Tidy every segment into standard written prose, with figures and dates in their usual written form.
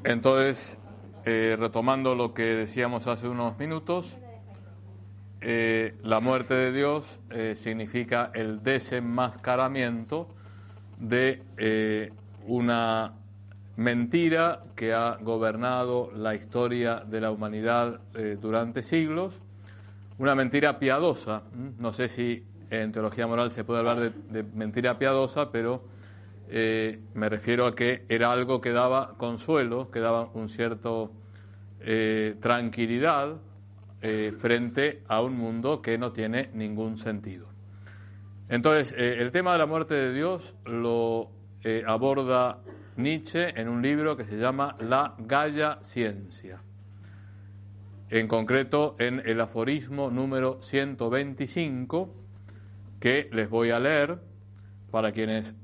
Entonces, retomando lo que decíamos hace unos minutos, la muerte de Dios significa el desenmascaramiento de una mentira que ha gobernado la historia de la humanidad durante siglos, una mentira piadosa. No sé si en teología moral se puede hablar de mentira piadosa, pero me refiero a que era algo que daba consuelo, que daba un cierto tranquilidad frente a un mundo que no tiene ningún sentido. Entonces, el tema de la muerte de Dios lo aborda Nietzsche en un libro que se llama La Gaia Ciencia. En concreto, en el aforismo número 125, que les voy a leer para quienes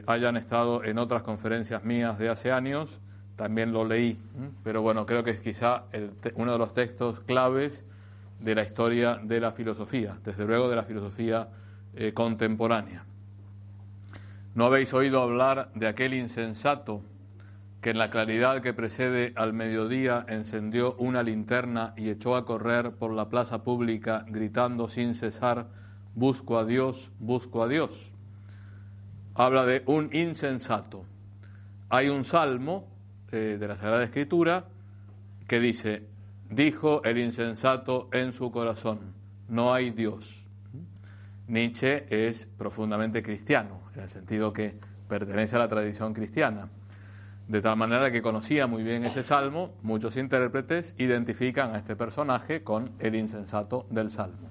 hayan estado en otras conferencias mías de hace años. También lo leí, pero bueno, creo que es quizá uno de los textos claves de la historia de la filosofía, desde luego de la filosofía contemporánea. ¿No habéis oído hablar de aquel insensato que en la claridad que precede al mediodía encendió una linterna y echó a correr por la plaza pública gritando sin cesar: busco a Dios, busco a Dios? Habla de un insensato. Hay un salmo de la Sagrada Escritura que dice: dijo el insensato en su corazón, no hay Dios. Nietzsche es profundamente cristiano, en el sentido que pertenece a la tradición cristiana, de tal manera que conocía muy bien ese salmo. Muchos intérpretes identifican a este personaje con el insensato del salmo.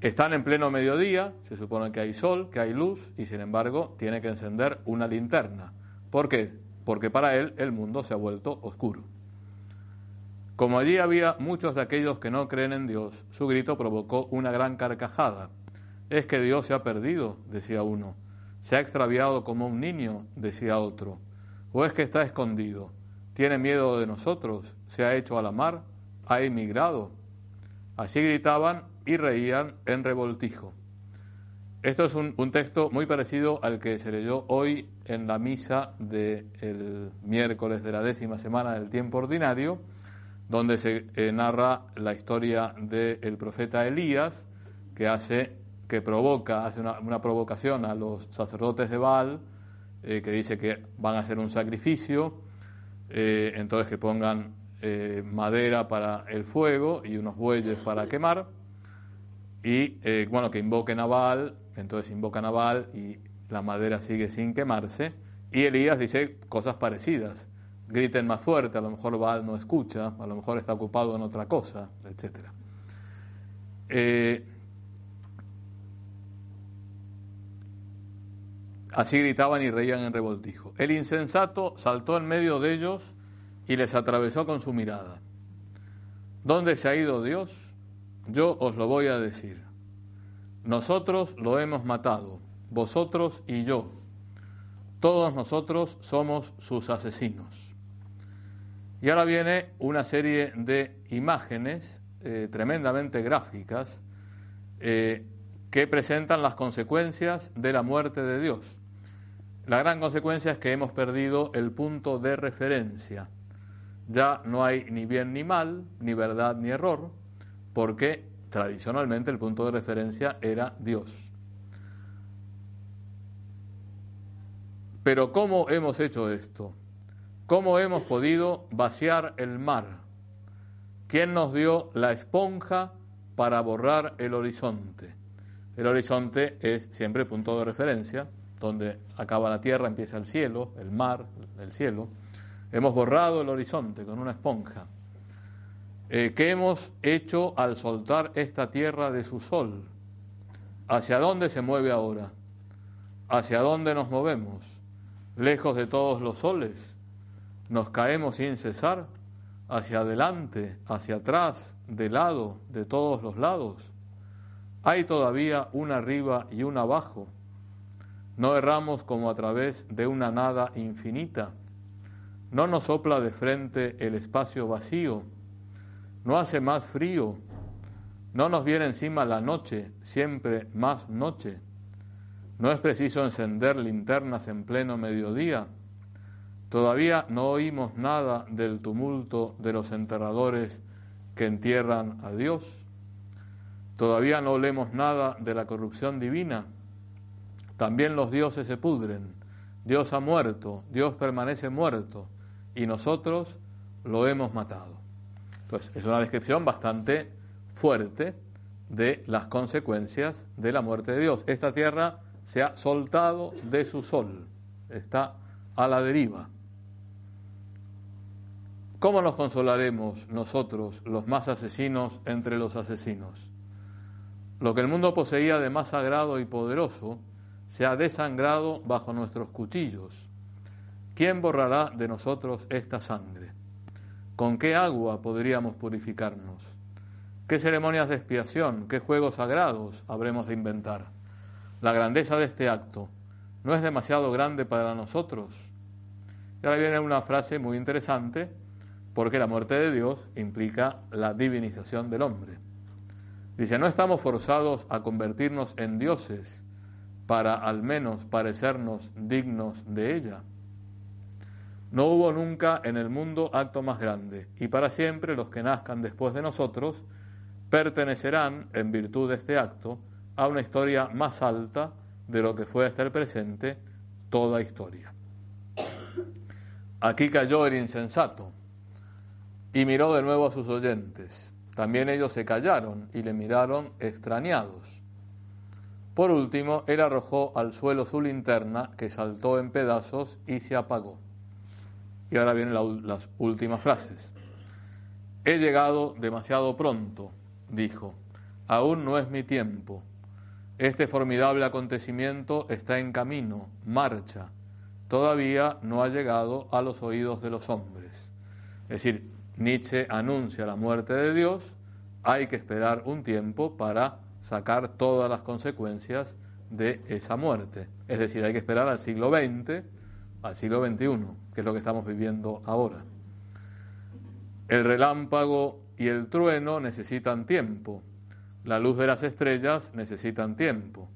Están en pleno mediodía, se supone que hay sol, que hay luz, y sin embargo tiene que encender una linterna. ¿Por qué? Porque para él el mundo se ha vuelto oscuro. Como allí había muchos de aquellos que no creen en Dios, su grito provocó una gran carcajada. Es que Dios se ha perdido, decía uno. Se ha extraviado como un niño, decía otro. O es que está escondido. Tiene miedo de nosotros. Se ha hecho a la mar. Ha emigrado. Así gritaban y reían en revoltijo. Esto es un texto muy parecido al que se leyó hoy en la misa del miércoles de la 10ª semana del tiempo ordinario, donde se narra la historia del profeta Elías, que hace una provocación a los sacerdotes de Baal, que dice que van a hacer un sacrificio, entonces que pongan madera para el fuego y unos bueyes para quemar, y que invoquen a Baal. Entonces invocan a Baal y la madera sigue sin quemarse, y Elías dice cosas parecidas: griten más fuerte, a lo mejor Baal no escucha, a lo mejor está ocupado en otra cosa, etc. Así gritaban y reían en revoltijo. El insensato saltó en medio de ellos y les atravesó con su mirada. ¿Dónde se ha ido Dios? Yo os lo voy a decir. Nosotros lo hemos matado, vosotros y yo. Todos nosotros somos sus asesinos. Y ahora viene una serie de imágenes tremendamente gráficas que presentan las consecuencias de la muerte de Dios. La gran consecuencia es que hemos perdido el punto de referencia. Ya no hay ni bien ni mal, ni verdad ni error, porque tradicionalmente el punto de referencia era Dios. Pero ¿cómo hemos hecho esto? ¿Cómo hemos podido vaciar el mar? ¿Quién nos dio la esponja para borrar el horizonte? El horizonte es siempre el punto de referencia, donde acaba la tierra, empieza el cielo, el mar, el cielo. Hemos borrado el horizonte con una esponja. ¿Qué hemos hecho al soltar esta tierra de su sol? ¿Hacia dónde se mueve ahora? ¿Hacia dónde nos movemos? ¿Lejos de todos los soles? ¿Nos caemos sin cesar? ¿Hacia adelante, hacia atrás, de lado, de todos los lados? ¿Hay todavía un arriba y un abajo? ¿No erramos como a través de una nada infinita? ¿No nos sopla de frente el espacio vacío? ¿No hace más frío? ¿No nos viene encima la noche, siempre más noche? ¿No es preciso encender linternas en pleno mediodía? ¿Todavía no oímos nada del tumulto de los enterradores que entierran a Dios? ¿Todavía no olemos nada de la corrupción divina? También los dioses se pudren, Dios ha muerto, Dios permanece muerto, y nosotros lo hemos matado. Entonces, es una descripción bastante fuerte de las consecuencias de la muerte de Dios. Esta tierra se ha soltado de su sol, está a la deriva. ¿Cómo nos consolaremos nosotros, los más asesinos entre los asesinos? Lo que el mundo poseía de más sagrado y poderoso se ha desangrado bajo nuestros cuchillos. ¿Quién borrará de nosotros esta sangre? ¿Con qué agua podríamos purificarnos? ¿Qué ceremonias de expiación, qué juegos sagrados habremos de inventar? La grandeza de este acto no es demasiado grande para nosotros. Y ahora viene una frase muy interesante, porque la muerte de Dios implica la divinización del hombre. Dice, no estamos forzados a convertirnos en dioses para al menos parecernos dignos de ella. No hubo nunca en el mundo acto más grande, y para siempre los que nazcan después de nosotros pertenecerán, en virtud de este acto, a una historia más alta de lo que fue hasta el presente toda historia. Aquí cayó el insensato y miró de nuevo a sus oyentes. También ellos se callaron y le miraron extrañados. Por último, él arrojó al suelo su linterna, que saltó en pedazos y se apagó. Y ahora vienen las últimas frases. He llegado demasiado pronto, dijo. Aún no es mi tiempo. Este formidable acontecimiento está en camino, marcha. Todavía no ha llegado a los oídos de los hombres. Es decir, Nietzsche anuncia la muerte de Dios, hay que esperar un tiempo para sacar todas las consecuencias de esa muerte. Es decir, hay que esperar al siglo XX, al siglo XXI, que es lo que estamos viviendo ahora. El relámpago y el trueno necesitan tiempo, la luz de las estrellas necesitan tiempo,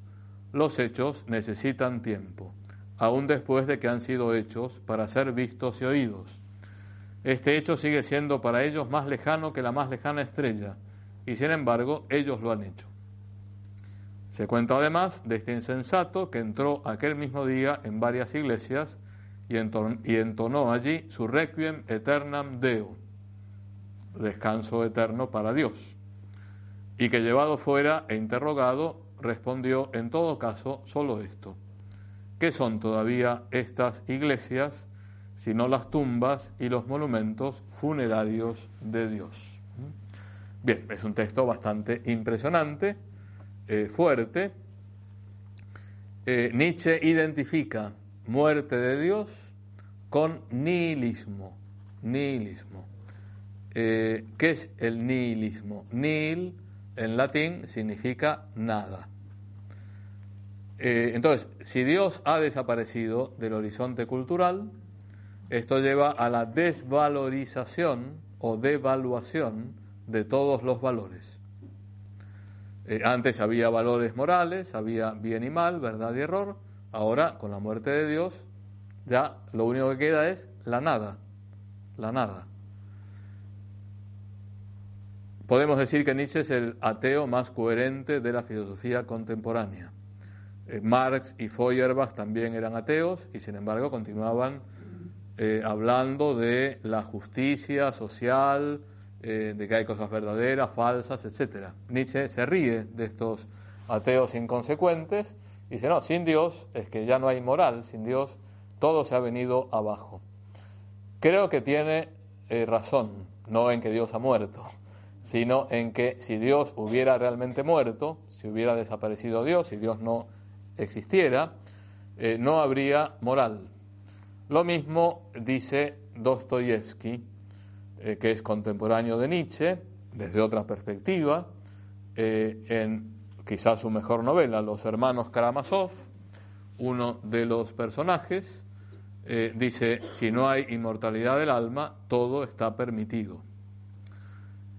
los hechos necesitan tiempo, aún después de que han sido hechos para ser vistos y oídos. Este hecho sigue siendo para ellos más lejano que la más lejana estrella, y sin embargo ellos lo han hecho. Se cuenta además de este insensato que entró aquel mismo día en varias iglesias y entonó allí su requiem aeternam Deo, descanso eterno para Dios, y que llevado fuera e interrogado respondió en todo caso solo esto: ¿qué son todavía estas iglesias sino las tumbas y los monumentos funerarios de Dios? Bien, es un texto bastante impresionante, fuerte. Nietzsche identifica muerte de Dios con nihilismo. Nihilismo. ¿Qué es el nihilismo? Nihil, en latín, significa nada. Entonces, si Dios ha desaparecido del horizonte cultural, esto lleva a la desvalorización o devaluación de todos los valores. Antes había valores morales, había bien y mal, verdad y error. Ahora, con la muerte de Dios, ya lo único que queda es la nada. La nada. Podemos decir que Nietzsche es el ateo más coherente de la filosofía contemporánea. Marx y Feuerbach también eran ateos y sin embargo continuaban hablando de la justicia social, de que hay cosas verdaderas, falsas, etc. Nietzsche se ríe de estos ateos inconsecuentes y dice, no, sin Dios es que ya no hay moral, sin Dios todo se ha venido abajo. Creo que tiene razón, no en que Dios ha muerto, sino en que si Dios hubiera realmente muerto, si hubiera desaparecido Dios, si Dios no existiera, no habría moral. Lo mismo dice Dostoyevsky, que es contemporáneo de Nietzsche, desde otra perspectiva, en quizás su mejor novela, Los hermanos Karamazov, uno de los personajes, dice, si no hay inmortalidad del alma, todo está permitido.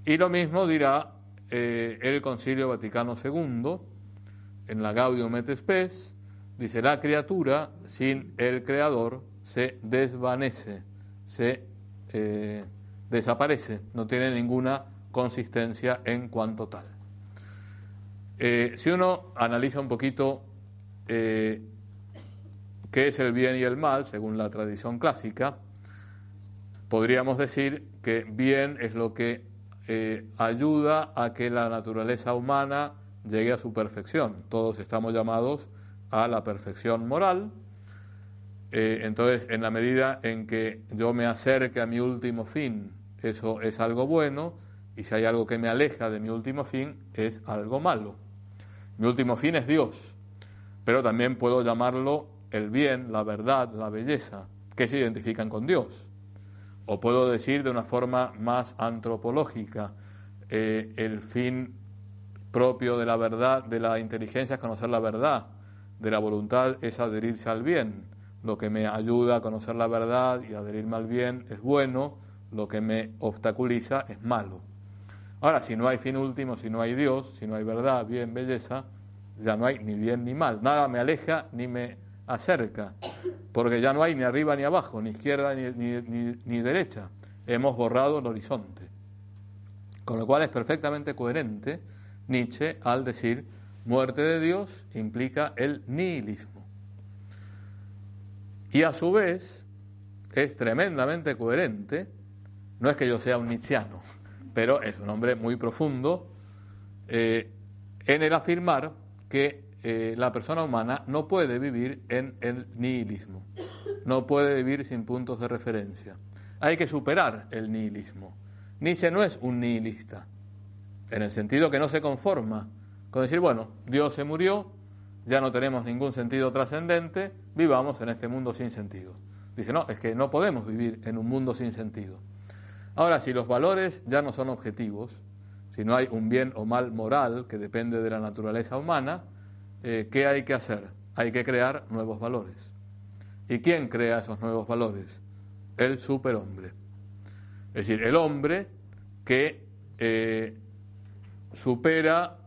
Y lo mismo dirá el Concilio Vaticano II, en la Gaudium et Spes, dice, la criatura sin el Creador se desvanece, se desaparece, no tiene ninguna consistencia en cuanto tal. Si uno analiza un poquito qué es el bien y el mal, según la tradición clásica, podríamos decir que bien es lo que ayuda a que la naturaleza humana llegue a su perfección. Todos estamos llamados a la perfección moral. Entonces, en la medida en que yo me acerque a mi último fin, eso es algo bueno, y si hay algo que me aleja de mi último fin, es algo malo. Mi último fin es Dios, pero también puedo llamarlo el bien, la verdad, la belleza, que se identifican con Dios. O puedo decir de una forma más antropológica, el fin propio de la verdad, de la inteligencia es conocer la verdad, de la voluntad es adherirse al bien. Lo que me ayuda a conocer la verdad y adherirme al bien es bueno, lo que me obstaculiza es malo. Ahora, si no hay fin último, si no hay Dios, si no hay verdad, bien, belleza, ya no hay ni bien ni mal. Nada me aleja ni me acerca, porque ya no hay ni arriba ni abajo, ni izquierda ni derecha. Hemos borrado el horizonte. Con lo cual es perfectamente coherente Nietzsche al decir muerte de Dios implica el nihilismo. Y a su vez es tremendamente coherente, no es que yo sea un nietzscheano, pero es un hombre muy profundo en el afirmar que la persona humana no puede vivir en el nihilismo, no puede vivir sin puntos de referencia. Hay que superar el nihilismo. Nietzsche no es un nihilista, en el sentido que no se conforma con decir, bueno, Dios se murió, ya no tenemos ningún sentido trascendente, vivamos en este mundo sin sentido. Dice, no, es que no podemos vivir en un mundo sin sentido. Ahora, si los valores ya no son objetivos, si no hay un bien o mal moral que depende de la naturaleza humana, ¿qué hay que hacer? Hay que crear nuevos valores. ¿Y quién crea esos nuevos valores? El superhombre. Es decir, el hombre que supera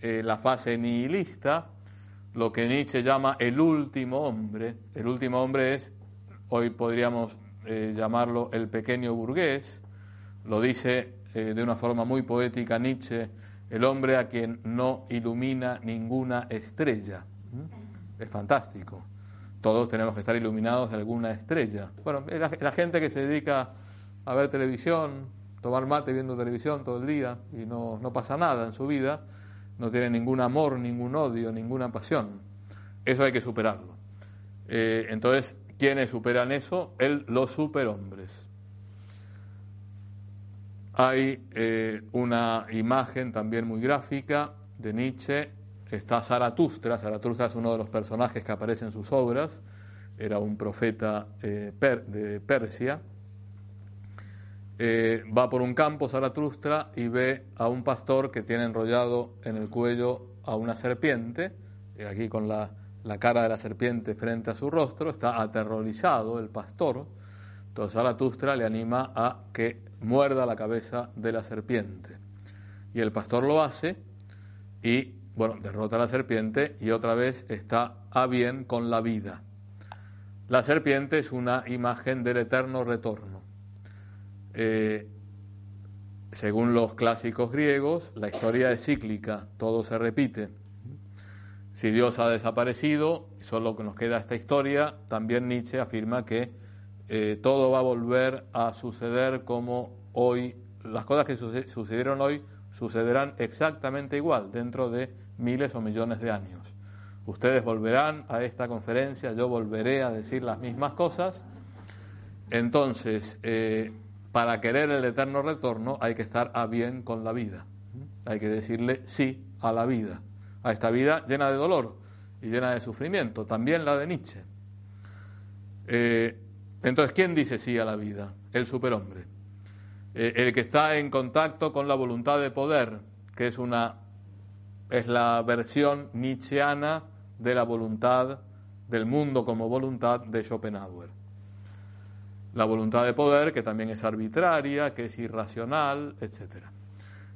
la fase nihilista, lo que Nietzsche llama el último hombre. El último hombre es, hoy podríamos llamarlo el pequeño burgués. Lo dice de una forma muy poética Nietzsche, el hombre a quien no ilumina ninguna estrella. Es fantástico. Todos tenemos que estar iluminados de alguna estrella. Bueno, la gente que se dedica a ver televisión, tomar mate viendo televisión todo el día y no pasa nada en su vida, no tiene ningún amor, ningún odio, ninguna pasión. Eso hay que superarlo. Entonces, ¿quiénes superan eso? Los superhombres. Hay una imagen también muy gráfica de Nietzsche. Está Zaratustra. Zaratustra es uno de los personajes que aparece en sus obras. Era un profeta de Persia. Va por un campo Zaratustra y ve a un pastor que tiene enrollado en el cuello a una serpiente, aquí con la cara de la serpiente frente a su rostro. Está aterrorizado el pastor. Entonces Zaratustra le anima a que muerda la cabeza de la serpiente. Y el pastor lo hace y, bueno, derrota a la serpiente y otra vez está a bien con la vida. La serpiente es una imagen del eterno retorno. Según los clásicos griegos, la historia es cíclica, todo se repite. Si Dios ha desaparecido y solo nos queda esta historia, también Nietzsche afirma que todo va a volver a suceder como hoy. Las cosas que sucedieron hoy sucederán exactamente igual dentro de miles o millones de años. Ustedes volverán a esta conferencia, yo volveré a decir las mismas cosas. Entonces, para querer el eterno retorno hay que estar a bien con la vida. Hay que decirle sí a la vida, a esta vida llena de dolor y llena de sufrimiento, también la de Nietzsche. Entonces, ¿quién dice sí a la vida? El superhombre. El que está en contacto con la voluntad de poder, que es la versión nietzscheana de la voluntad, del mundo como voluntad de Schopenhauer. La voluntad de poder, que también es arbitraria, que es irracional, etc.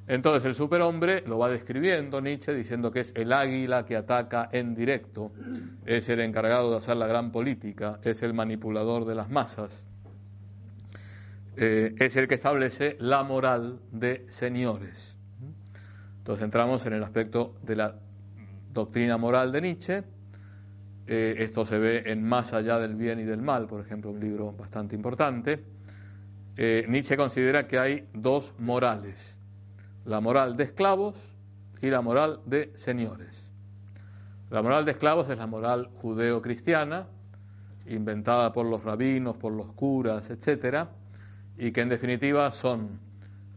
Entonces el superhombre lo va describiendo Nietzsche diciendo que es el águila que ataca en directo, es el encargado de hacer la gran política, es el manipulador de las masas, es el que establece la moral de señores. Entonces entramos en el aspecto de la doctrina moral de Nietzsche. Esto se ve en Más allá del bien y del mal, por ejemplo, un libro bastante importante. Nietzsche considera que hay dos morales: la moral de esclavos y la moral de señores. La moral de esclavos es la moral judeo-cristiana, inventada por los rabinos, por los curas, etcétera, y que en definitiva son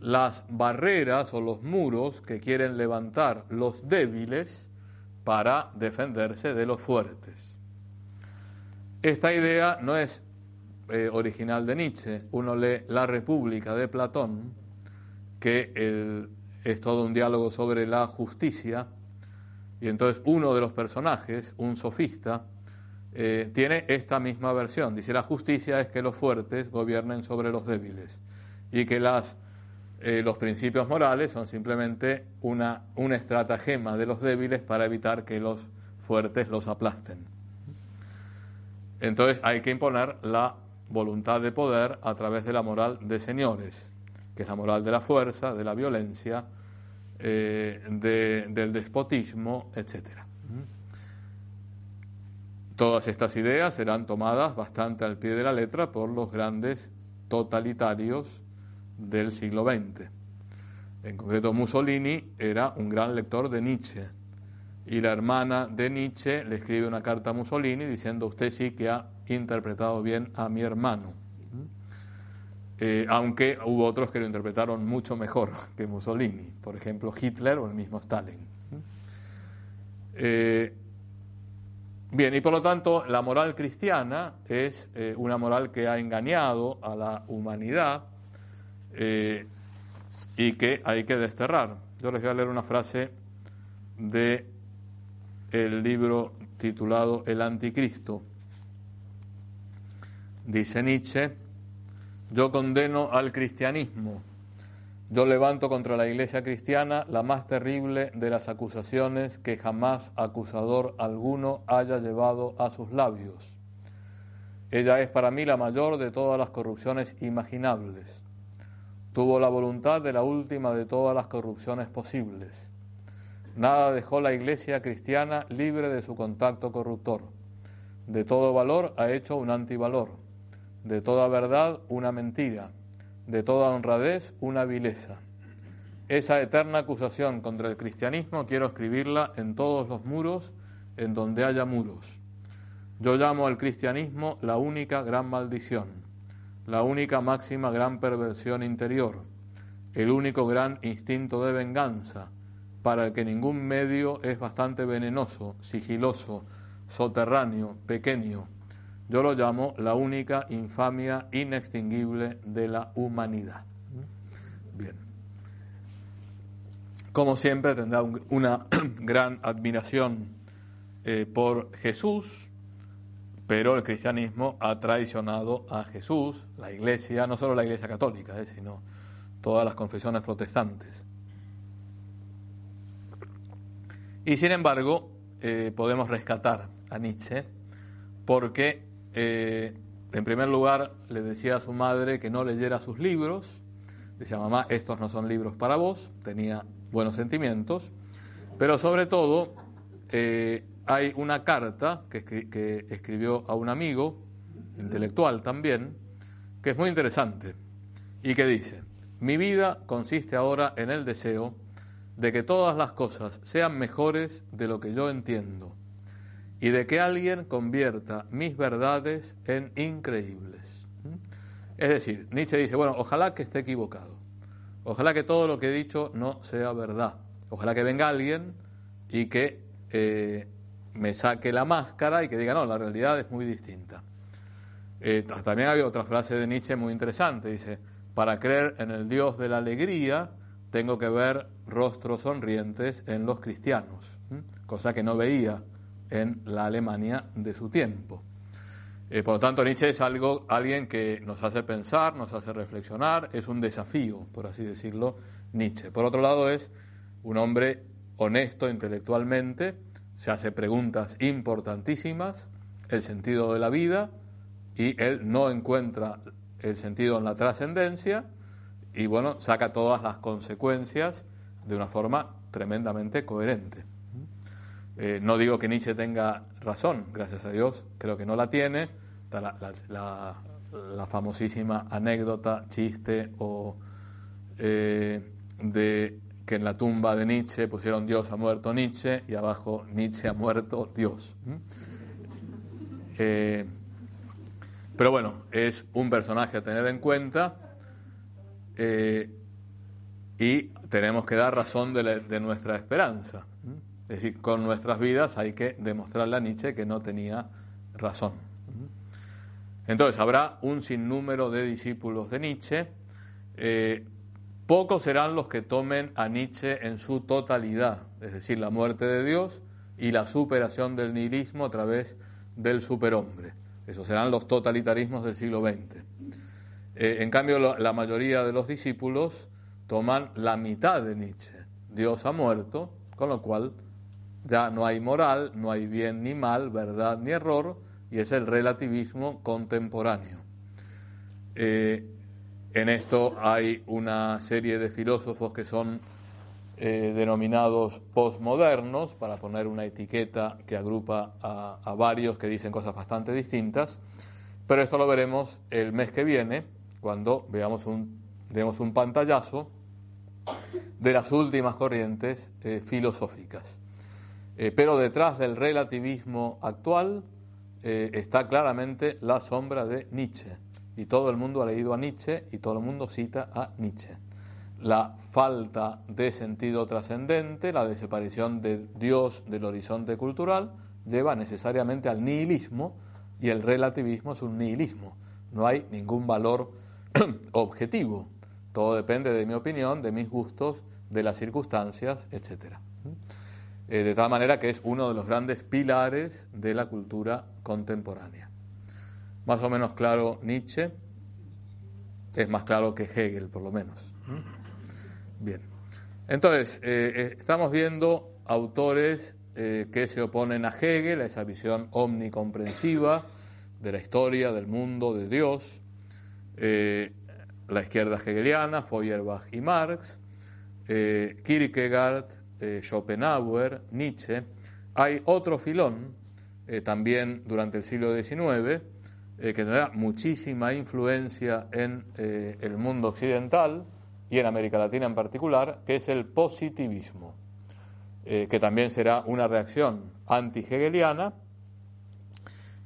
las barreras o los muros que quieren levantar los débiles para defenderse de los fuertes. Esta idea no es original de Nietzsche. Uno lee La República de Platón, que es todo un diálogo sobre la justicia, y entonces uno de los personajes, un sofista, tiene esta misma versión. Dice: la justicia es que los fuertes gobiernen sobre los débiles, y que los principios morales son simplemente una estratagema de los débiles para evitar que los fuertes los aplasten. Entonces hay que imponer la voluntad de poder a través de la moral de señores, que es la moral de la fuerza, de la violencia, del despotismo, etcétera. Todas estas ideas serán tomadas bastante al pie de la letra por los grandes totalitarios del siglo XX. En concreto, Mussolini era un gran lector de Nietzsche, y la hermana de Nietzsche le escribe una carta a Mussolini diciendo: usted sí que ha interpretado bien a mi hermano. Aunque hubo otros que lo interpretaron mucho mejor que Mussolini, por ejemplo Hitler o el mismo Stalin. Bien, y por lo tanto la moral cristiana es una moral que ha engañado a la humanidad y que hay que desterrar. Yo les voy a leer una frase de el libro titulado El Anticristo. Dice Nietzsche: yo condeno al cristianismo, yo levanto contra la Iglesia cristiana la más terrible de las acusaciones que jamás acusador alguno haya llevado a sus labios. Ella es para mí la mayor de todas las corrupciones imaginables. Tuvo la voluntad de la última de todas las corrupciones posibles. Nada dejó la Iglesia cristiana libre de su contacto corruptor. De todo valor ha hecho un antivalor, de toda verdad una mentira, de toda honradez una vileza. Esa eterna acusación contra el cristianismo quiero escribirla en todos los muros en donde haya muros. Yo llamo al cristianismo la única gran maldición, la única máxima gran perversión interior, el único gran instinto de venganza, para el que ningún medio es bastante venenoso, sigiloso, soterráneo, pequeño. Yo lo llamo la única infamia inextinguible de la humanidad. Bien. Como siempre, tendrá una gran admiración por Jesús, pero el cristianismo ha traicionado a Jesús, la Iglesia, no solo la Iglesia católica, sino todas las confesiones protestantes. Y sin embargo, podemos rescatar a Nietzsche porque, en primer lugar, le decía a su madre que no leyera sus libros. Decía: mamá, estos no son libros para vos. Tenía buenos sentimientos, pero sobre todo hay una carta que escribió a un amigo, intelectual también, que es muy interesante y que dice: mi vida consiste ahora en el deseo de que todas las cosas sean mejores de lo que yo entiendo y de que alguien convierta mis verdades en increíbles. Es decir, Nietzsche dice: bueno, ojalá que esté equivocado, ojalá que todo lo que he dicho no sea verdad, ojalá que venga alguien y que me saque la máscara y que diga: no, la realidad es muy distinta. También había otra frase de Nietzsche muy interesante, dice: para creer en el Dios de la alegría tengo que ver rostros sonrientes en los cristianos, cosa que no veía en la Alemania de su tiempo. Por lo tanto, Nietzsche es alguien que nos hace pensar, nos hace reflexionar, es un desafío, por así decirlo, Nietzsche. Por otro lado, es un hombre honesto intelectualmente, se hace preguntas importantísimas, el sentido de la vida, y él no encuentra el sentido en la trascendencia, y bueno, saca todas las consecuencias de una forma tremendamente coherente. No digo que Nietzsche tenga razón, gracias a Dios, creo que no la tiene. Está la famosísima anécdota, chiste de que en la tumba de Nietzsche pusieron Dios ha muerto Nietzsche y abajo Nietzsche ha muerto Dios. Pero bueno, es un personaje a tener en cuenta y tenemos que dar razón de nuestra esperanza. Es decir, con nuestras vidas hay que demostrarle a Nietzsche que no tenía razón. Entonces, habrá un sinnúmero de discípulos de Nietzsche. Pocos serán los que tomen a Nietzsche en su totalidad, es decir, la muerte de Dios y la superación del nihilismo a través del superhombre. Esos serán los totalitarismos del siglo XX. En cambio, la mayoría de los discípulos toman la mitad de Nietzsche. Dios ha muerto, con lo cual ya no hay moral, no hay bien ni mal, verdad ni error, y es el relativismo contemporáneo. En esto hay una serie de filósofos que son denominados posmodernos, para poner una etiqueta que agrupa a varios que dicen cosas bastante distintas, pero esto lo veremos el mes que viene, cuando demos un pantallazo de las últimas corrientes filosóficas. Pero detrás del relativismo actual está claramente la sombra de Nietzsche, y todo el mundo ha leído a Nietzsche y todo el mundo cita a Nietzsche. La falta de sentido trascendente, la desaparición de Dios del horizonte cultural, lleva necesariamente al nihilismo, y el relativismo es un nihilismo. No hay ningún valor objetivo. Todo depende de mi opinión, de mis gustos, de las circunstancias, etc. De tal manera que es uno de los grandes pilares de la cultura contemporánea. Más o menos claro Nietzsche, es más claro que Hegel, por lo menos. Bien, entonces, estamos viendo autores que se oponen a Hegel, a esa visión omnicomprensiva de la historia, del mundo, de Dios, la izquierda hegeliana, Feuerbach y Marx, Kierkegaard, Schopenhauer, Nietzsche. Hay otro filón, también durante el siglo XIX, que tendrá muchísima influencia en el mundo occidental y en América Latina en particular, que es el positivismo, que también será una reacción anti-hegeliana,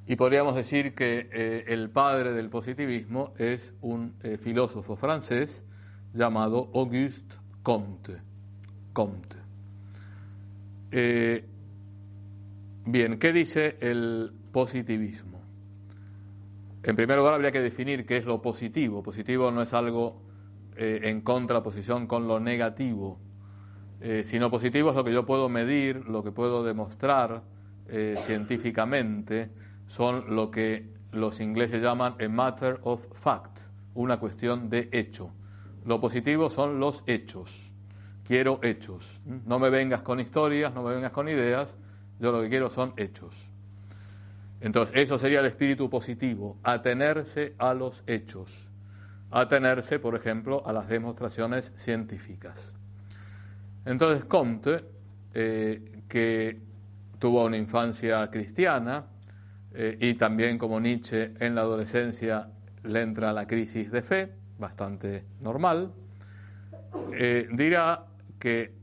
y podríamos decir que el padre del positivismo es un filósofo francés llamado Auguste Comte. Bien, ¿qué dice el positivismo? En primer lugar, habría que definir qué es lo positivo. Positivo no es algo en contraposición con lo negativo, sino positivo es lo que yo puedo medir, lo que puedo demostrar científicamente, son lo que los ingleses llaman a matter of fact, una cuestión de hecho. Lo positivo son los hechos. Quiero hechos. No me vengas con historias, no me vengas con ideas, yo lo que quiero son hechos. Entonces, eso sería el espíritu positivo, atenerse a los hechos, atenerse, por ejemplo, a las demostraciones científicas. Entonces, Comte, que tuvo una infancia cristiana y también, como Nietzsche, en la adolescencia le entra la crisis de fe, bastante normal, dirá que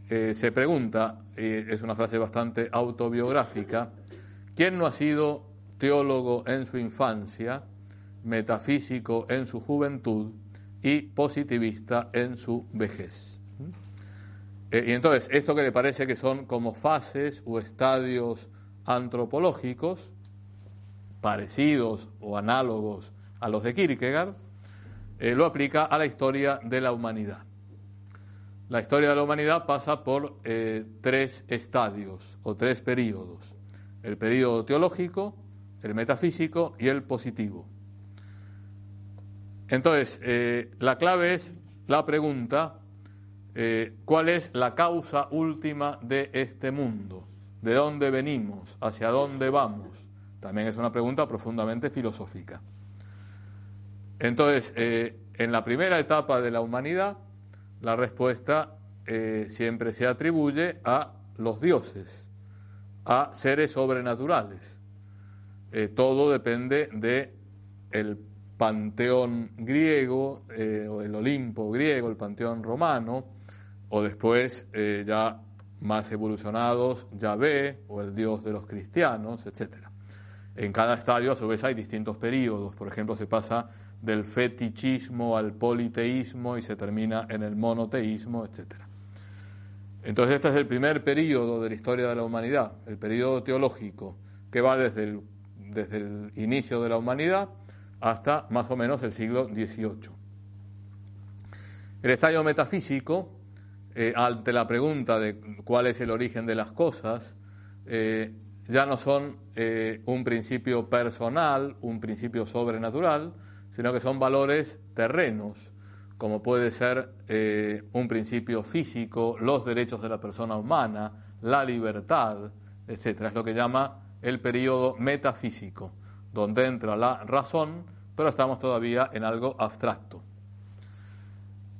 se pregunta, y es una frase bastante autobiográfica, ¿quién no ha sido teólogo en su infancia, metafísico en su juventud y positivista en su vejez? Y entonces, esto que le parece que son como fases o estadios antropológicos, parecidos o análogos a los de Kierkegaard, lo aplica a la historia de la humanidad. La historia de la humanidad pasa por tres estadios o tres períodos. El período teológico, el metafísico y el positivo. Entonces, la clave es la pregunta, ¿cuál es la causa última de este mundo? ¿De dónde venimos? ¿Hacia dónde vamos? También es una pregunta profundamente filosófica. Entonces, en la primera etapa de la humanidad, la respuesta siempre se atribuye a los dioses, a seres sobrenaturales. Todo depende del panteón griego, o el Olimpo griego, el panteón romano, o después ya más evolucionados, Yahvé, o el dios de los cristianos, etcétera. En cada estadio, a su vez, hay distintos periodos. Por ejemplo, se pasa del fetichismo al politeísmo y se termina en el monoteísmo, etcétera. Entonces, este es el primer periodo de la historia de la humanidad, el periodo teológico, que va desde el inicio de la humanidad hasta más o menos el siglo XVIII. El estadio metafísico, ante la pregunta de cuál es el origen de las cosas, ya no son un principio personal, un principio sobrenatural, sino que son valores terrenos, como puede ser un principio físico, los derechos de la persona humana, la libertad, etcétera. Es lo que llama el periodo metafísico, donde entra la razón, pero estamos todavía en algo abstracto.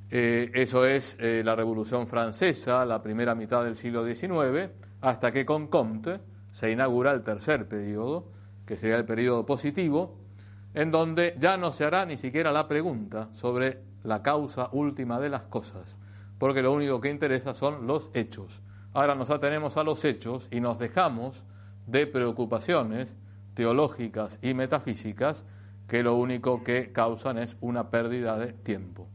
Eso es la Revolución Francesa, la primera mitad del siglo XIX, hasta que con Comte se inaugura el tercer periodo, que sería el periodo positivo, en donde ya no se hará ni siquiera la pregunta sobre la causa última de las cosas, porque lo único que interesa son los hechos. Ahora nos atenemos a los hechos y nos dejamos de preocupaciones teológicas y metafísicas que lo único que causan es una pérdida de tiempo.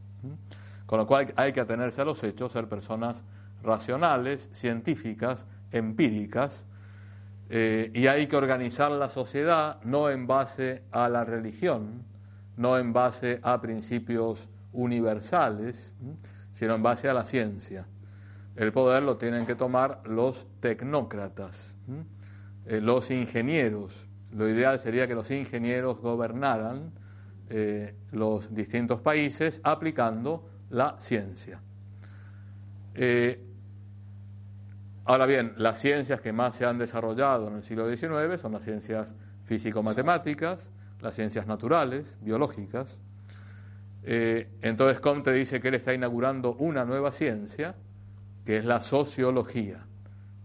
Con lo cual hay que atenerse a los hechos, ser personas racionales, científicas, empíricas, y hay que organizar la sociedad no en base a la religión, no en base a principios universales, sino en base a la ciencia. El poder lo tienen que tomar los tecnócratas, los ingenieros. Lo ideal sería que los ingenieros gobernaran los distintos países aplicando la ciencia. Ahora bien, las ciencias que más se han desarrollado en el siglo XIX son las ciencias físico-matemáticas, las ciencias naturales, biológicas. Entonces Comte dice que él está inaugurando una nueva ciencia, que es la sociología.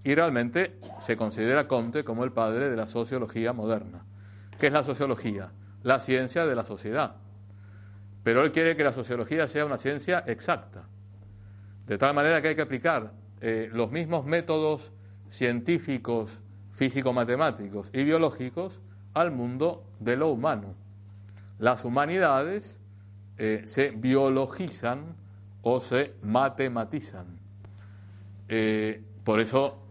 Y realmente se considera Comte como el padre de la sociología moderna. ¿Qué es la sociología? La ciencia de la sociedad. Pero él quiere que la sociología sea una ciencia exacta, de tal manera que hay que aplicar los mismos métodos científicos, físico-matemáticos y biológicos al mundo de lo humano. Las humanidades se biologizan o se matematizan. Por eso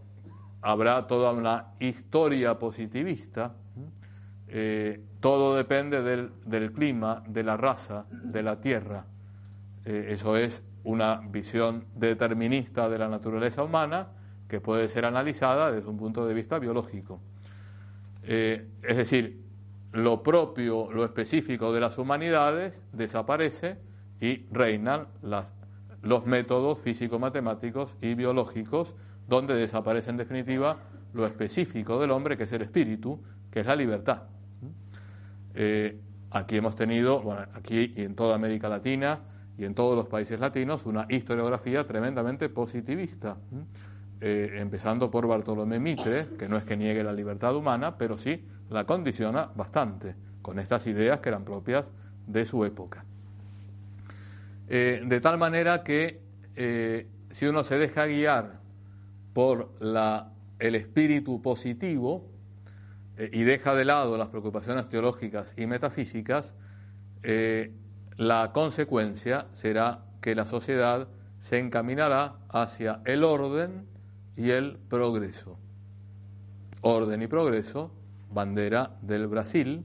habrá toda una historia positivista. Todo depende del clima, de la raza, de la tierra. Eso es una visión determinista de la naturaleza humana que puede ser analizada desde un punto de vista biológico. Es decir, lo propio, lo específico de las humanidades desaparece y reinan los métodos físico-matemáticos y biológicos, donde desaparece en definitiva lo específico del hombre, que es el espíritu, que es la libertad. Aquí hemos tenido, bueno, aquí y en toda América Latina y en todos los países latinos, una historiografía tremendamente positivista, empezando por Bartolomé Mitre, que no es que niegue la libertad humana, pero sí la condiciona bastante, con estas ideas que eran propias de su época. De tal manera que si uno se deja guiar por el espíritu positivo y deja de lado las preocupaciones teológicas y metafísicas, la consecuencia será que la sociedad se encaminará hacia el orden y el progreso. Orden y progreso, bandera del Brasil,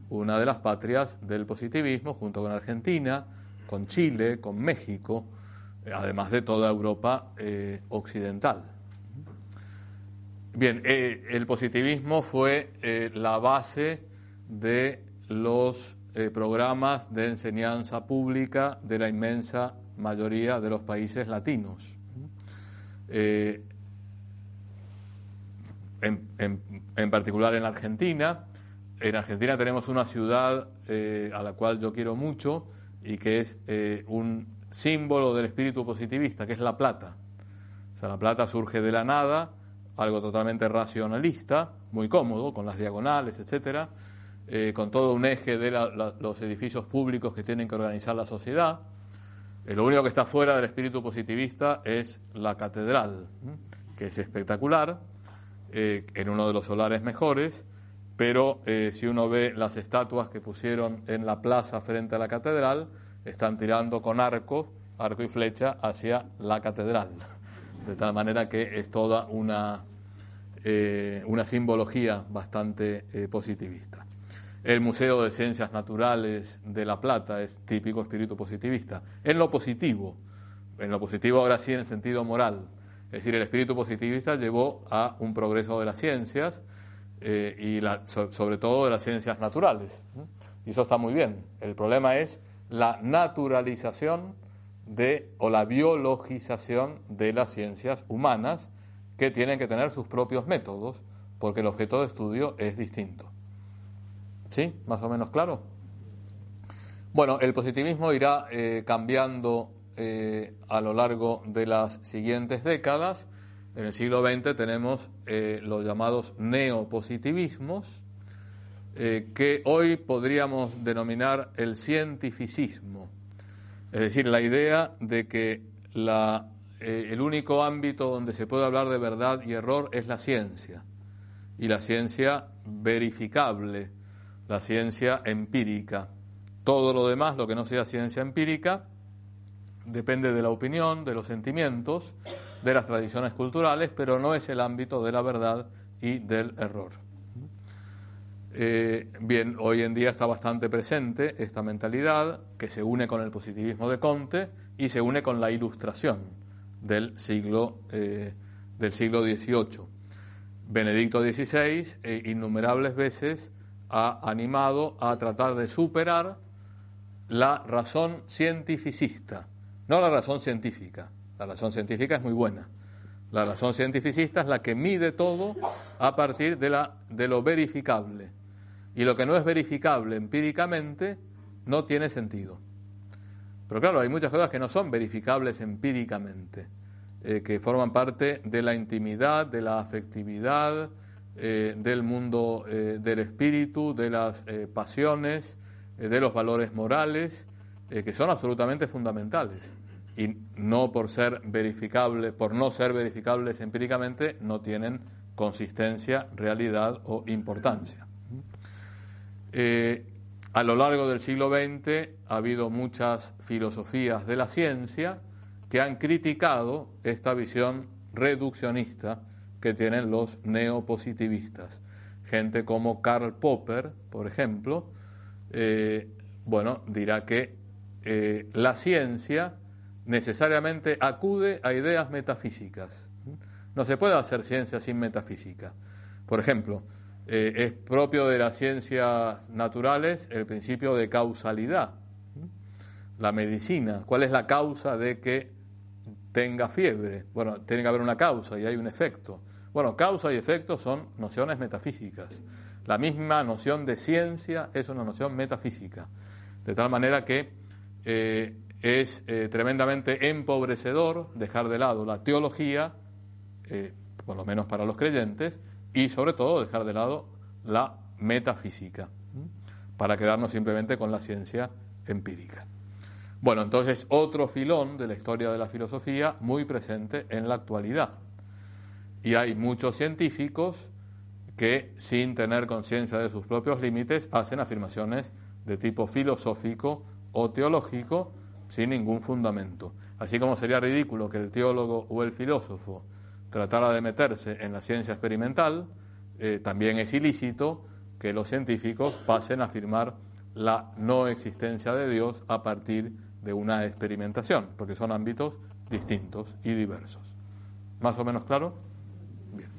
una de las patrias del positivismo, junto con Argentina, con Chile, con México, además de toda Europa occidental. Bien, el positivismo fue la base de los programas de enseñanza pública de la inmensa mayoría de los países latinos. En particular en Argentina. En Argentina tenemos una ciudad a la cual yo quiero mucho y que es un símbolo del espíritu positivista, que es La Plata. O sea, La Plata surge de la nada, algo totalmente racionalista, muy cómodo, con las diagonales, etcétera, con todo un eje de los edificios públicos que tienen que organizar la sociedad. Lo único que está fuera del espíritu positivista es la catedral, que es espectacular, en uno de los solares mejores, pero si uno ve las estatuas que pusieron en la plaza frente a la catedral, están tirando con arco y flecha hacia la catedral, de tal manera que es toda una simbología bastante positivista. El Museo de Ciencias Naturales de La Plata es típico espíritu positivista. En lo positivo ahora sí en el sentido moral. Es decir, el espíritu positivista llevó a un progreso de las ciencias y sobre todo de las ciencias naturales. Y eso está muy bien. El problema es la naturalización o la biologización de las ciencias humanas, que tienen que tener sus propios métodos, porque el objeto de estudio es distinto. ¿Sí? ¿Más o menos claro? Bueno, el positivismo irá cambiando a lo largo de las siguientes décadas. En el siglo XX tenemos los llamados neopositivismos, que hoy podríamos denominar el cientificismo. Es decir, la idea de que el único ámbito donde se puede hablar de verdad y error es la ciencia, y la ciencia verificable, la ciencia empírica. Todo lo demás, lo que no sea ciencia empírica, depende de la opinión, de los sentimientos, de las tradiciones culturales, pero no es el ámbito de la verdad y del error. Bien, hoy en día está bastante presente esta mentalidad, que se une con el positivismo de Comte y se une con la Ilustración del siglo XVIII. Benedicto XVI innumerables veces ha animado a tratar de superar la razón cientificista, no la razón científica. La razón científica es muy buena. La razón cientificista es la que mide todo a partir de lo verificable. Y lo que no es verificable empíricamente no tiene sentido. Pero claro, hay muchas cosas que no son verificables empíricamente, que forman parte de la intimidad, de la afectividad, del mundo del espíritu, de las pasiones, de los valores morales, que son absolutamente fundamentales. Y no por no ser verificables empíricamente, no tienen consistencia, realidad o importancia. A lo largo del siglo XX ha habido muchas filosofías de la ciencia que han criticado esta visión reduccionista que tienen los neopositivistas. Gente como Karl Popper, por ejemplo, dirá que la ciencia necesariamente acude a ideas metafísicas. No se puede hacer ciencia sin metafísica. Por ejemplo, es propio de las ciencias naturales el principio de causalidad. La medicina, ¿cuál es la causa de que tenga fiebre? Bueno, tiene que haber una causa y hay un efecto. Bueno, causa y efecto son nociones metafísicas. La misma noción de ciencia es una noción metafísica. De tal manera que es tremendamente empobrecedor dejar de lado la teología, por lo menos para los creyentes, y sobre todo dejar de lado la metafísica, para quedarnos simplemente con la ciencia empírica. Bueno, entonces otro filón de la historia de la filosofía muy presente en la actualidad. Y hay muchos científicos que, sin tener conciencia de sus propios límites, hacen afirmaciones de tipo filosófico o teológico sin ningún fundamento. Así como sería ridículo que el teólogo o el filósofo tratara de meterse en la ciencia experimental, también es ilícito que los científicos pasen a afirmar la no existencia de Dios a partir de una experimentación, porque son ámbitos distintos y diversos. ¿Más o menos claro? Bien.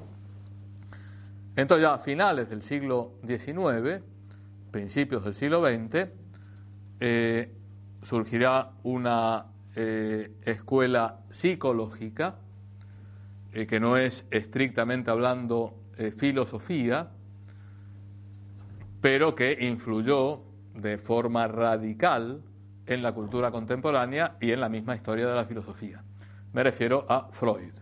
Entonces ya a finales del siglo XIX, principios del siglo XX, surgirá una escuela psicológica que no es estrictamente hablando filosofía, pero que influyó de forma radical en la cultura contemporánea y en la misma historia de la filosofía. Me refiero a Freud,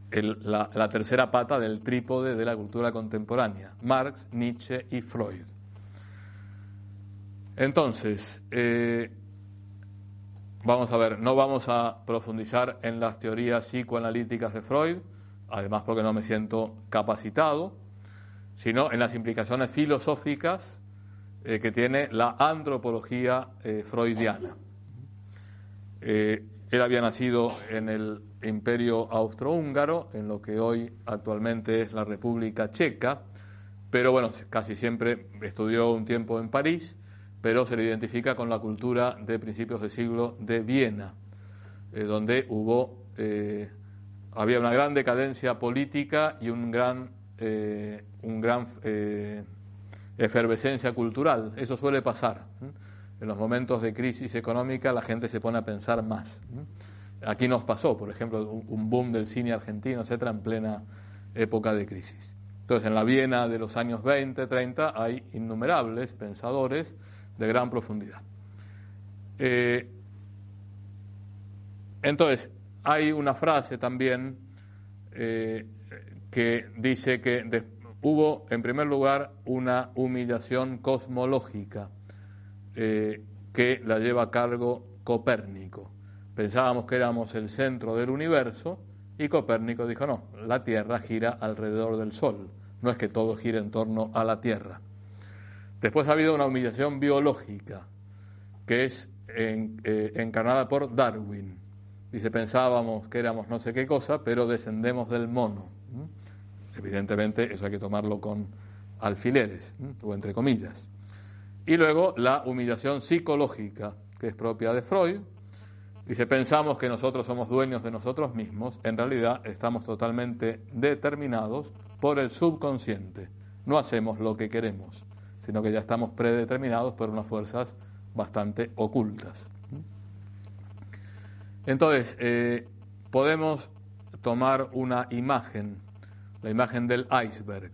la tercera pata del trípode de la cultura contemporánea, Marx, Nietzsche y Freud. Entonces, vamos a ver, no vamos a profundizar en las teorías psicoanalíticas de Freud, además porque no me siento capacitado, sino en las implicaciones filosóficas que tiene la antropología freudiana. Él había nacido en el Imperio Austrohúngaro, en lo que hoy actualmente es la República Checa, pero bueno, casi siempre estudió un tiempo en París, pero se le identifica con la cultura de principios de siglo de Viena, donde había una gran decadencia política y un gran efervescencia cultural. Eso suele pasar. En los momentos de crisis económica la gente se pone a pensar más. Aquí nos pasó, por ejemplo, un boom del cine argentino, etcétera, en plena época de crisis. Entonces, en la Viena de los años 20, 30, hay innumerables pensadores de gran profundidad. Entonces, hay una frase también que dice que hubo, en primer lugar, una humillación cosmológica que la lleva a cargo Copérnico. Pensábamos que éramos el centro del universo y Copérnico dijo, no, la Tierra gira alrededor del Sol, no es que todo gire en torno a la Tierra. Después ha habido una humillación biológica que es encarnada por Darwin. Dice, pensábamos que éramos no sé qué cosa, pero descendemos del mono. Evidentemente eso hay que tomarlo con alfileres, o entre comillas. Y luego la humillación psicológica, que es propia de Freud. Dice, pensamos que nosotros somos dueños de nosotros mismos, en realidad estamos totalmente determinados por el subconsciente. No hacemos lo que queremos, sino que ya estamos predeterminados por unas fuerzas bastante ocultas. Entonces, podemos tomar una imagen, la imagen del iceberg.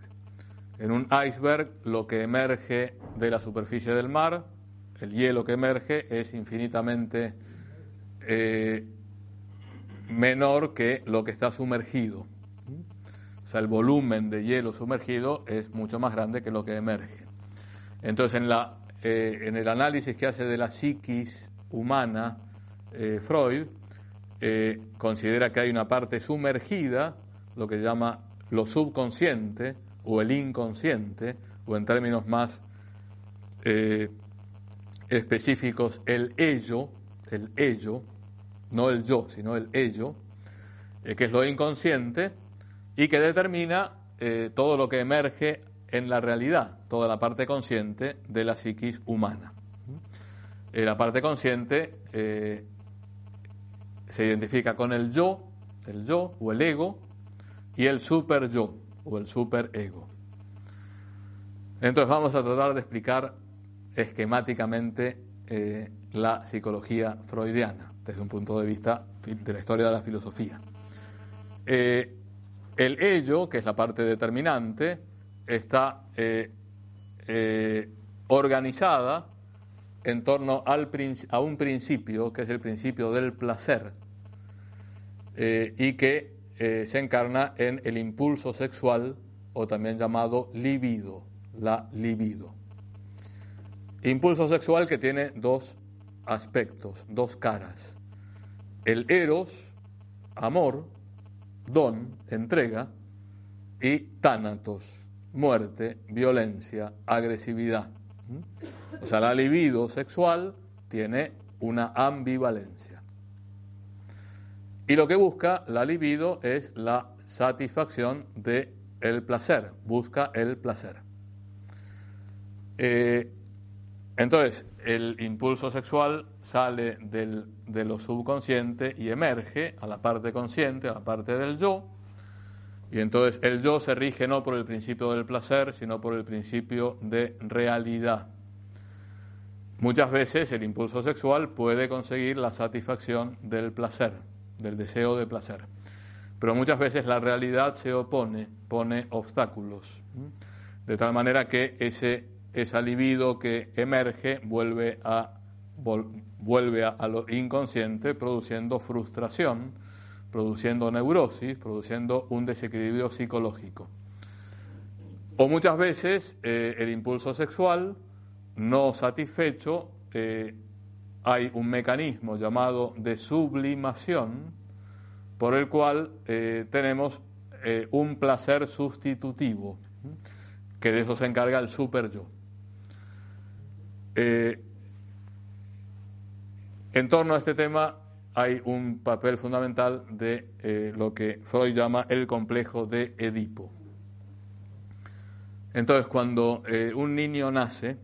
En un iceberg lo que emerge de la superficie del mar, el hielo que emerge, es infinitamente menor que lo que está sumergido. O sea, el volumen de hielo sumergido es mucho más grande que lo que emerge. Entonces, en el análisis que hace de la psiquis humana, Freud considera que hay una parte sumergida, lo que llama lo subconsciente o el inconsciente, o en términos más específicos, el ello, no el yo, sino el ello, que es lo inconsciente y que determina todo lo que emerge en la realidad, toda la parte consciente de la psiquis humana. La parte consciente se identifica con el yo o el ego, y el superyo o el superego. Entonces vamos a tratar de explicar esquemáticamente la psicología freudiana desde un punto de vista de la historia de la filosofía. El ello, que es la parte determinante, está organizada en torno a un principio, que es el principio del placer, y que se encarna en el impulso sexual, o también llamado libido, la libido. Impulso sexual que tiene dos aspectos, dos caras. El eros, amor, don, entrega, y tánatos, muerte, violencia, agresividad. O sea, la libido sexual tiene una ambivalencia. Y lo que busca la libido es la satisfacción del placer, busca el placer. Entonces, el impulso sexual sale de lo subconsciente y emerge a la parte consciente, a la parte del yo, Y entonces el yo se rige no por el principio del placer, sino por el principio de realidad. Muchas veces el impulso sexual puede conseguir la satisfacción del placer, del deseo de placer. Pero muchas veces la realidad se opone, pone obstáculos, de tal manera que esa libido que emerge vuelve a lo inconsciente, produciendo frustración, produciendo neurosis, produciendo un desequilibrio psicológico. O muchas veces el impulso sexual no satisfecho, hay un mecanismo llamado de sublimación, por el cual tenemos un placer sustitutivo, que de eso se encarga el superyo. En torno a este tema hay un papel fundamental de lo que Freud llama el complejo de Edipo. Entonces, cuando un niño nace,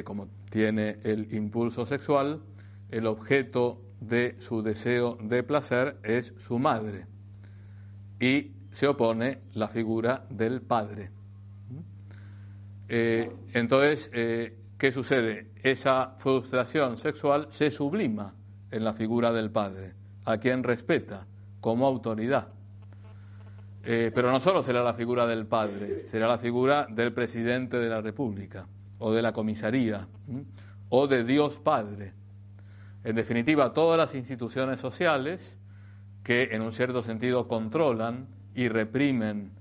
como tiene el impulso sexual, el objeto de su deseo de placer es su madre y se opone la figura del padre. Entonces, ¿qué sucede? Esa frustración sexual se sublima en la figura del padre, a quien respeta como autoridad. Pero no solo será la figura del padre, será la figura del presidente de la República, o de la comisaría, o de Dios Padre. En definitiva, todas las instituciones sociales que en un cierto sentido controlan y reprimen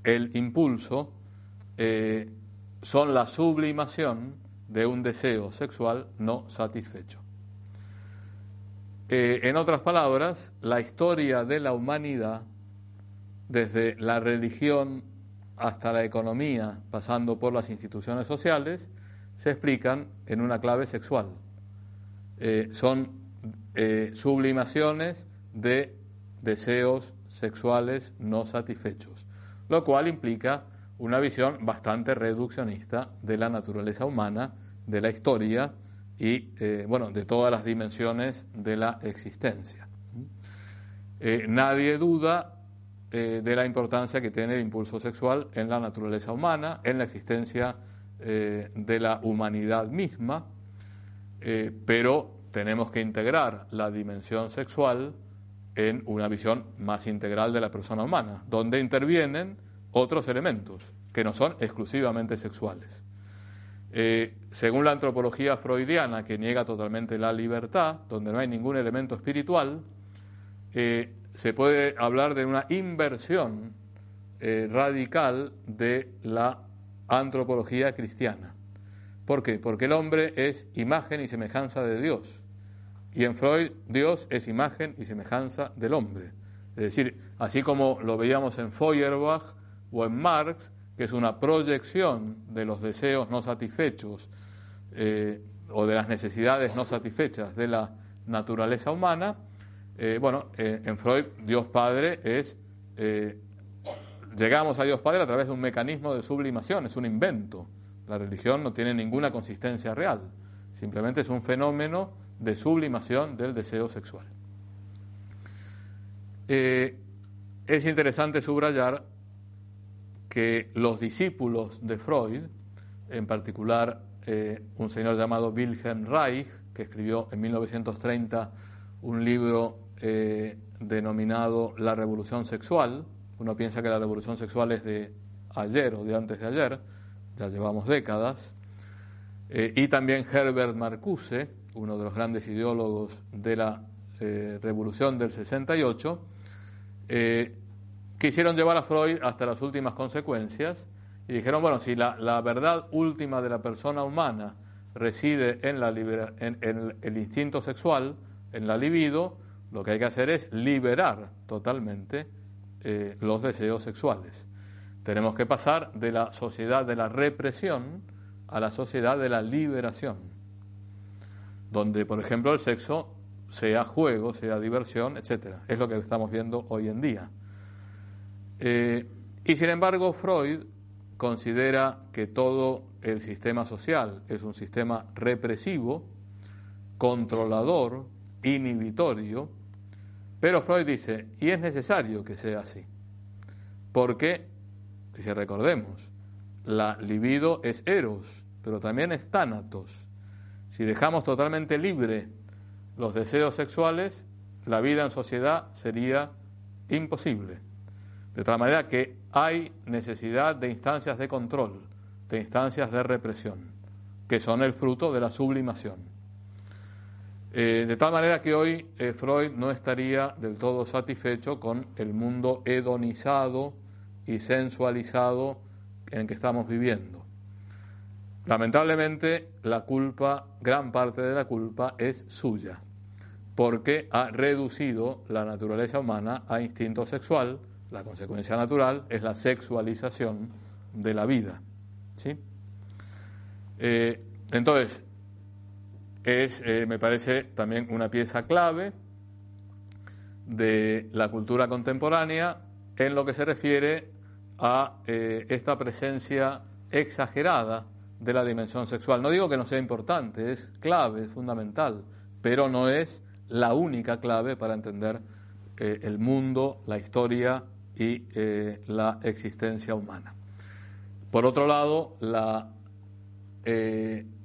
el impulso son la sublimación de un deseo sexual no satisfecho. En otras palabras, la historia de la humanidad, desde la religión hasta la economía, pasando por las instituciones sociales, se explican en una clave sexual. Son sublimaciones de deseos sexuales no satisfechos, lo cual implica una visión bastante reduccionista de la naturaleza humana, de la historia y de todas las dimensiones de la existencia. Nadie duda de la importancia que tiene el impulso sexual en la naturaleza humana, en la existencia de la humanidad misma, pero tenemos que integrar la dimensión sexual en una visión más integral de la persona humana, donde intervienen otros elementos que no son exclusivamente sexuales. Según la antropología freudiana, que niega totalmente la libertad, donde no hay ningún elemento espiritual, se puede hablar de una inversión radical de la antropología cristiana. ¿Por qué? Porque el hombre es imagen y semejanza de Dios. Y en Freud, Dios es imagen y semejanza del hombre. Es decir, así como lo veíamos en Feuerbach o en Marx, que es una proyección de los deseos no satisfechos o de las necesidades no satisfechas de la naturaleza humana, en Freud, Dios Padre es... llegamos a Dios Padre a través de un mecanismo de sublimación, es un invento. La religión no tiene ninguna consistencia real, simplemente es un fenómeno de sublimación del deseo sexual. Es interesante subrayar que los discípulos de Freud, en particular un señor llamado Wilhelm Reich, que escribió en 1930 un libro denominado La Revolución Sexual. Uno piensa que la revolución sexual es de ayer o de antes de ayer, ya llevamos décadas. Y también Herbert Marcuse, uno de los grandes ideólogos de la revolución del 68, quisieron llevar a Freud hasta las últimas consecuencias y dijeron, bueno, si la verdad última de la persona humana reside en el instinto sexual, en la libido, lo que hay que hacer es liberar totalmente los deseos sexuales. Tenemos que pasar de la sociedad de la represión a la sociedad de la liberación, donde, por ejemplo, el sexo sea juego, sea diversión, etcétera. Es lo que estamos viendo hoy en día. Y sin embargo, Freud considera que todo el sistema social es un sistema represivo, controlador, inhibitorio, pero Freud dice, y es necesario que sea así. porque, si recordemos, la libido es eros, pero también es tánatos. Si dejamos totalmente libre los deseos sexuales, la vida en sociedad sería imposible. De tal manera que hay necesidad de instancias de control, de instancias de represión, que son el fruto de la sublimación. De tal manera que hoy Freud no estaría del todo satisfecho con el mundo hedonizado y sensualizado en el que estamos viviendo. Lamentablemente, la culpa, gran parte de la culpa es suya, porque ha reducido la naturaleza humana a instinto sexual. La consecuencia natural es la sexualización de la vida, ¿sí? Entonces, me parece también una pieza clave de la cultura contemporánea en lo que se refiere a esta presencia exagerada de la dimensión sexual. No digo que no sea importante, es clave, es fundamental, pero no es la única clave para entender el mundo, la historia y la existencia humana. Por otro lado, la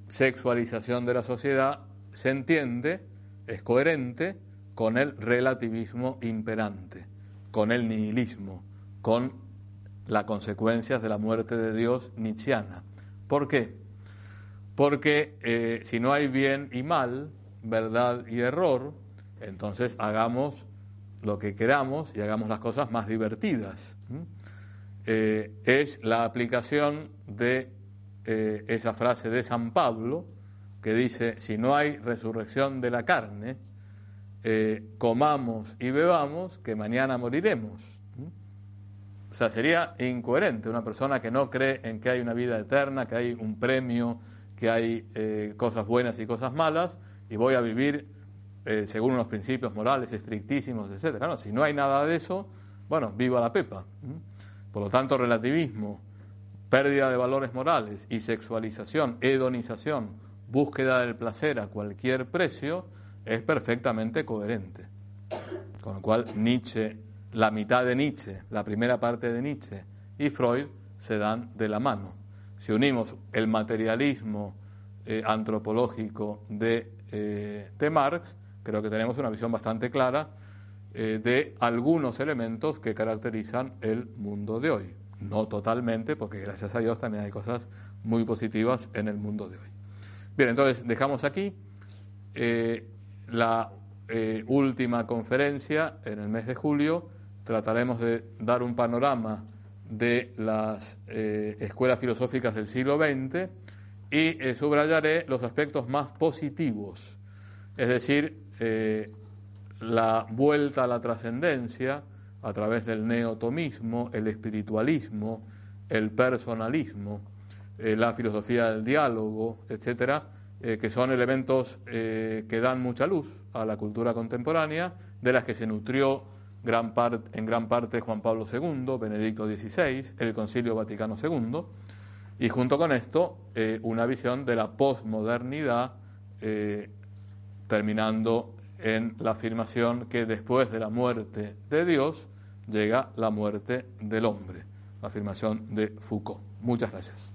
sexualización de la sociedad se entiende, es coherente con el relativismo imperante, con el nihilismo, con las consecuencias de la muerte de Dios nietzscheana. ¿Por qué? Porque si no hay bien y mal, verdad y error, entonces hagamos lo que queramos y hagamos las cosas más divertidas. Es la aplicación de esa frase de San Pablo que dice: si no hay resurrección de la carne, comamos y bebamos, que mañana moriremos. O sea, sería incoherente una persona que no cree en que hay una vida eterna, que hay un premio, que hay cosas buenas y cosas malas, y voy a vivir según unos principios morales estrictísimos, etcétera. No, si no hay nada de eso, bueno, viva la pepa. Por lo tanto, relativismo, pérdida de valores morales y sexualización, hedonización, búsqueda del placer a cualquier precio, es perfectamente coherente. Con lo cual, Nietzsche, la mitad de Nietzsche, la primera parte de Nietzsche y Freud se dan de la mano. Si unimos el materialismo antropológico de Marx, creo que tenemos una visión bastante clara de algunos elementos que caracterizan el mundo de hoy. No totalmente, porque gracias a Dios también hay cosas muy positivas en el mundo de hoy. Bien, entonces dejamos aquí la última conferencia en el mes de julio. Trataremos de dar un panorama de las escuelas filosóficas del siglo XX y subrayaré los aspectos más positivos, es decir, la vuelta a la trascendencia a través del neotomismo, el espiritualismo, el personalismo, la filosofía del diálogo, etcétera, que son elementos que dan mucha luz a la cultura contemporánea, de las que se nutrió en gran parte Juan Pablo II, Benedicto XVI, el Concilio Vaticano II, y junto con esto una visión de la posmodernidad, terminando en la afirmación que después de la muerte de Dios llega la muerte del hombre, la afirmación de Foucault. Muchas gracias.